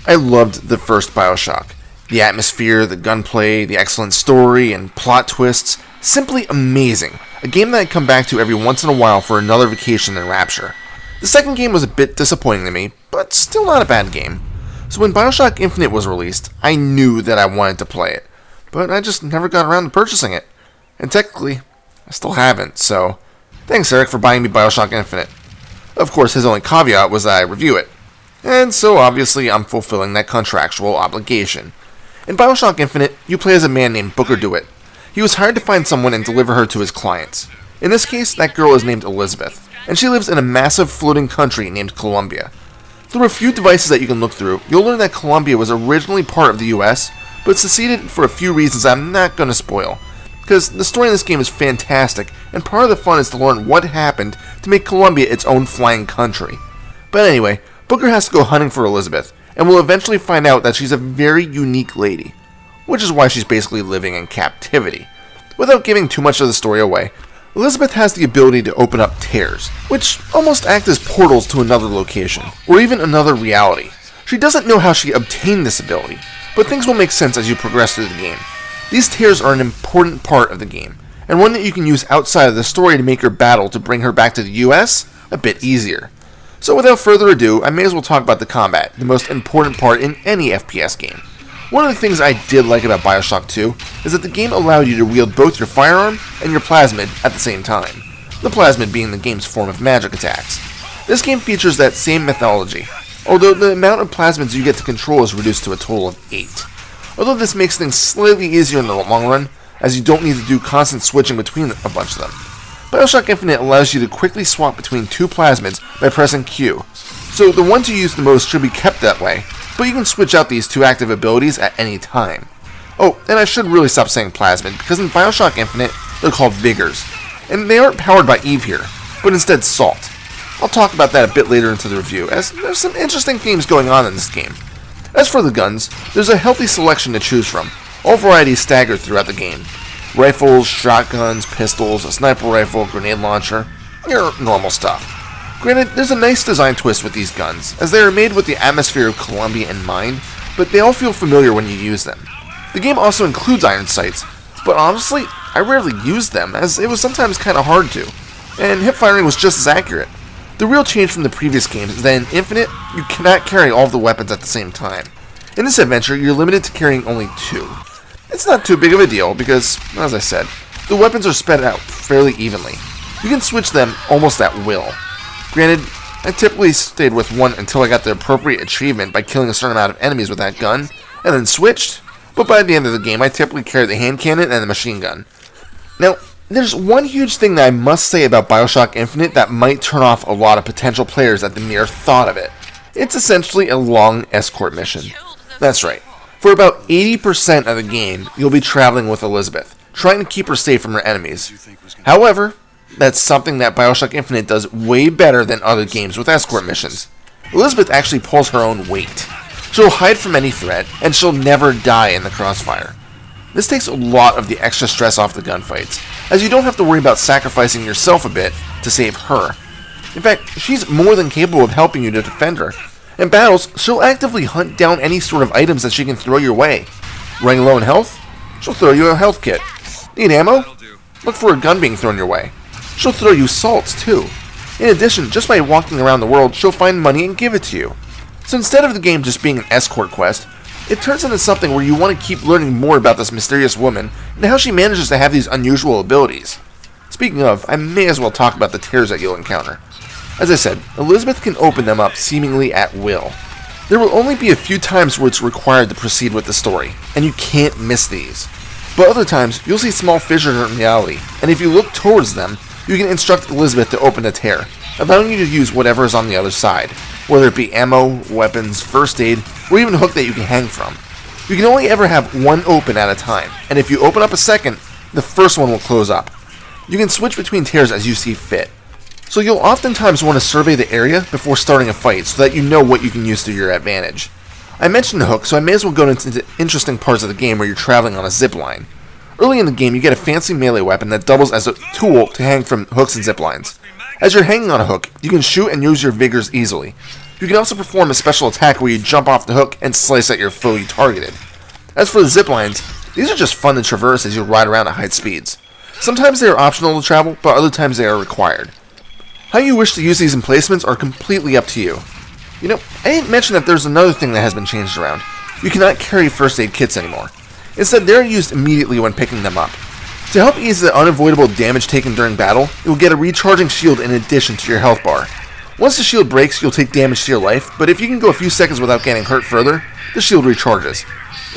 I loved the first Bioshock. The atmosphere, the gunplay, the excellent story, and plot twists. Simply amazing. A game that I'd come back to every once in a while for another vacation in Rapture. The second game was a bit disappointing to me, but still not a bad game. So when Bioshock Infinite was released, I knew that I wanted to play it. But I just never got around to purchasing it. And technically, I still haven't, so thanks Eric for buying me Bioshock Infinite. Of course, his only caveat was that I review it. And so obviously I'm fulfilling that contractual obligation. In Bioshock Infinite, you play as a man named Booker DeWitt. He was hired to find someone and deliver her to his clients. In this case, that girl is named Elizabeth, and she lives in a massive floating country named Columbia. Through a few devices that you can look through, you'll learn that Columbia was originally part of the US, but seceded for a few reasons I'm not going to spoil. Because the story in this game is fantastic, and part of the fun is to learn what happened to make Columbia its own flying country. But anyway, Booker has to go hunting for Elizabeth, and will eventually find out that she's a very unique lady, which is why she's basically living in captivity. Without giving too much of the story away, Elizabeth has the ability to open up tears, which almost act as portals to another location, or even another reality. She doesn't know how she obtained this ability, but things will make sense as you progress through the game. These tears are an important part of the game, and one that you can use outside of the story to make your battle to bring her back to the US a bit easier. So without further ado, I may as well talk about the combat, the most important part in any FPS game. One of the things I did like about Bioshock 2 is that the game allowed you to wield both your firearm and your plasmid at the same time, the plasmid being the game's form of magic attacks. This game features that same methodology, although the amount of plasmids you get to control is reduced to a total of 8. Although this makes things slightly easier in the long run, as you don't need to do constant switching between a bunch of them. Bioshock Infinite allows you to quickly swap between two plasmids by pressing Q, so the ones you use the most should be kept that way, but you can switch out these two active abilities at any time. Oh, and I should really stop saying plasmid, because in Bioshock Infinite, they're called Vigors, and they aren't powered by Eve here, but instead Salt. I'll talk about that a bit later into the review, as there's some interesting themes going on in this game. As for the guns, there's a healthy selection to choose from, all varieties staggered throughout the game. Rifles, shotguns, pistols, a sniper rifle, grenade launcher, your normal stuff. Granted, there's a nice design twist with these guns, as they are made with the atmosphere of Columbia in mind, but they all feel familiar when you use them. The game also includes iron sights, but honestly, I rarely used them, as it was sometimes kinda hard to, and hip firing was just as accurate. The real change from the previous games is that in Infinite, you cannot carry all of the weapons at the same time. In this adventure, you're limited to carrying only 2. It's not too big of a deal because, as I said, the weapons are spread out fairly evenly. You can switch them almost at will. Granted, I typically stayed with one until I got the appropriate achievement by killing a certain amount of enemies with that gun, and then switched, but by the end of the game I typically carried the hand cannon and the machine gun. Now, there's one huge thing that I must say about Bioshock Infinite that might turn off a lot of potential players at the mere thought of it. It's essentially a long escort mission. That's right. For about 80% of the game, you'll be traveling with Elizabeth, trying to keep her safe from her enemies. However, that's something that Bioshock Infinite does way better than other games with escort missions. Elizabeth actually pulls her own weight. She'll hide from any threat, and she'll never die in the crossfire. This takes a lot of the extra stress off the gunfights, as you don't have to worry about sacrificing yourself a bit to save her. In fact, she's more than capable of helping you to defend her. In battles, she'll actively hunt down any sort of items that she can throw your way. Running low in health? She'll throw you a health kit. Need ammo? Look for a gun being thrown your way. She'll throw you salts too. In addition, just by walking around the world, she'll find money and give it to you. So instead of the game just being an escort quest, it turns into something where you want to keep learning more about this mysterious woman and how she manages to have these unusual abilities. Speaking of, I may as well talk about the tears that you'll encounter. As I said, Elizabeth can open them up seemingly at will. There will only be a few times where it's required to proceed with the story, and you can't miss these. But other times, you'll see small fissures in reality, and if you look towards them, you can instruct Elizabeth to open a tear, allowing you to use whatever is on the other side, whether it be ammo, weapons, first aid, or even a hook that you can hang from. You can only ever have one open at a time, and if you open up a second, the first one will close up. You can switch between tiers as you see fit. So you'll oftentimes want to survey the area before starting a fight so that you know what you can use to your advantage. I mentioned the hook, so I may as well go into interesting parts of the game where you're traveling on a zipline. Early in the game, you get a fancy melee weapon that doubles as a tool to hang from hooks and ziplines. As you're hanging on a hook, you can shoot and use your vigors easily. You can also perform a special attack where you jump off the hook and slice at your foe you targeted. As for the ziplines, these are just fun to traverse as you ride around at high speeds. Sometimes they are optional to travel, but other times they are required. How you wish to use these emplacements are completely up to you. You know, I didn't mention that there's another thing that has been changed around. You cannot carry first aid kits anymore. Instead, they're used immediately when picking them up. To help ease the unavoidable damage taken during battle, you'll get a recharging shield in addition to your health bar. Once the shield breaks, you'll take damage to your life, but if you can go a few seconds without getting hurt further, the shield recharges.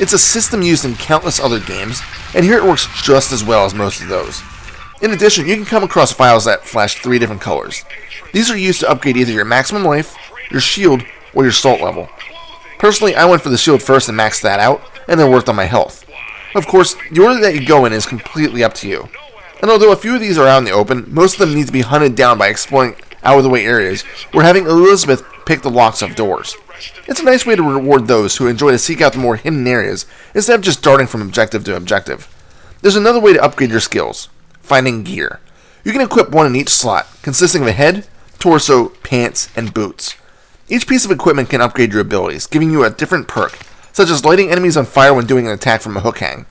It's a system used in countless other games, and here it works just as well as most of those. In addition, you can come across files that flash 3 different colors. These are used to upgrade either your maximum life, your shield, or your salt level. Personally, I went for the shield first and maxed that out, and then worked on my health. Of course, the order that you go in is completely up to you. And although a few of these are out in the open, most of them need to be hunted down by exploring out-of-the-way areas or having Elizabeth pick the locks of doors. It's a nice way to reward those who enjoy to seek out the more hidden areas instead of just darting from objective to objective. There's another way to upgrade your skills: finding gear. You can equip one in each slot, consisting of a head, torso, pants, and boots. Each piece of equipment can upgrade your abilities, giving you a different perk, such as lighting enemies on fire when doing an attack from a hook hang.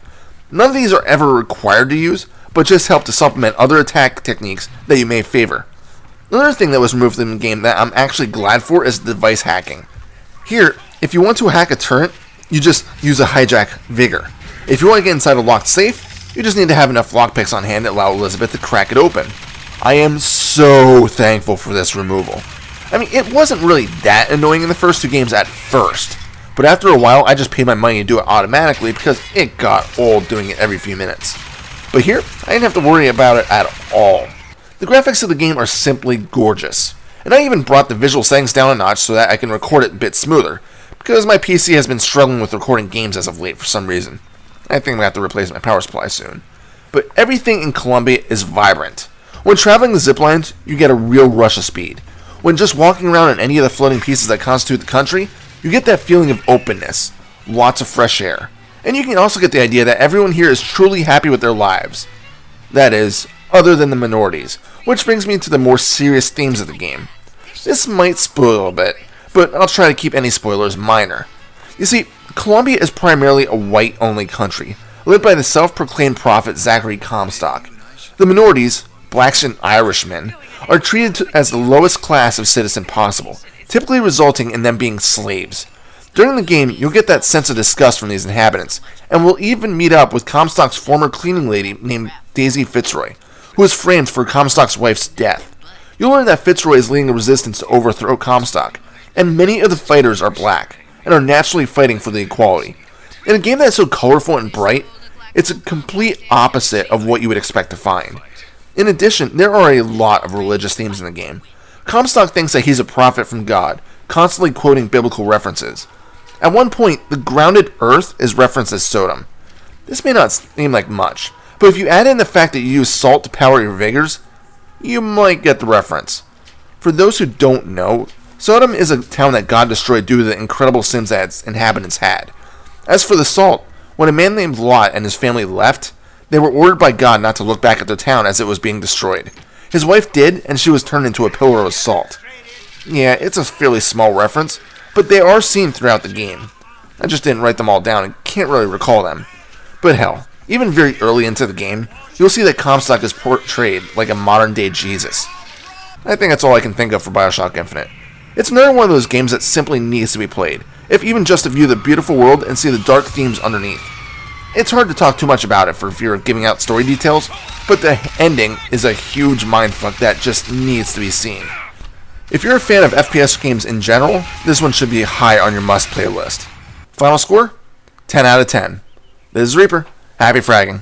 None of these are ever required to use, but just help to supplement other attack techniques that you may favor. Another thing that was removed from the game that I'm actually glad for is device hacking. Here, if you want to hack a turret, you just use a hijack vigor. If you want to get inside a locked safe, you just need to have enough lockpicks on hand to allow Elizabeth to crack it open. I am so thankful for this removal. I mean, it wasn't really that annoying in the first 2 games at first, but after a while I just paid my money to do it automatically because it got old doing it every few minutes. But here, I didn't have to worry about it at all. The graphics of the game are simply gorgeous, and I even brought the visual settings down a notch so that I can record it a bit smoother, because my PC has been struggling with recording games as of late for some reason. I think I'm going to have to replace my power supply soon. But everything in Colombia is vibrant. When traveling the ziplines, you get a real rush of speed. When just walking around in any of the floating pieces that constitute the country, you get that feeling of openness, lots of fresh air. And you can also get the idea that everyone here is truly happy with their lives. That is, other than the minorities, which brings me to the more serious themes of the game. This might spoil a bit, but I'll try to keep any spoilers minor. You see, Colombia is primarily a white-only country, led by the self-proclaimed prophet Zachary Comstock. The minorities, blacks and Irishmen, are treated as the lowest class of citizen possible, typically resulting in them being slaves. During the game, you'll get that sense of disgust from these inhabitants, and we'll even meet up with Comstock's former cleaning lady named Daisy Fitzroy, who was framed for Comstock's wife's death. You'll learn that Fitzroy is leading a resistance to overthrow Comstock, and many of the fighters are black, and are naturally fighting for the equality. In a game that is so colorful and bright, it's a complete opposite of what you would expect to find. In addition, there are a lot of religious themes in the game. Comstock thinks that he's a prophet from God, constantly quoting biblical references. At one point, the grounded earth is referenced as Sodom. This may not seem like much, but if you add in the fact that you use salt to power your vigors, you might get the reference. For those who don't know, Sodom is a town that God destroyed due to the incredible sins that its inhabitants had. As for the salt, when a man named Lot and his family left, they were ordered by God not to look back at their town as it was being destroyed. His wife did, and she was turned into a pillar of salt. Yeah, it's a fairly small reference, but they are seen throughout the game. I just didn't write them all down and can't really recall them. But hell, even very early into the game, you'll see that Comstock is portrayed like a modern-day Jesus. I think that's all I can think of for Bioshock Infinite. It's another one of those games that simply needs to be played, if even just to view the beautiful world and see the dark themes underneath. It's hard to talk too much about it for fear of giving out story details, but the ending is a huge mindfuck that just needs to be seen. If you're a fan of FPS games in general, this one should be high on your must-play list. Final score? 10 out of 10. This is Reaper. Happy fragging.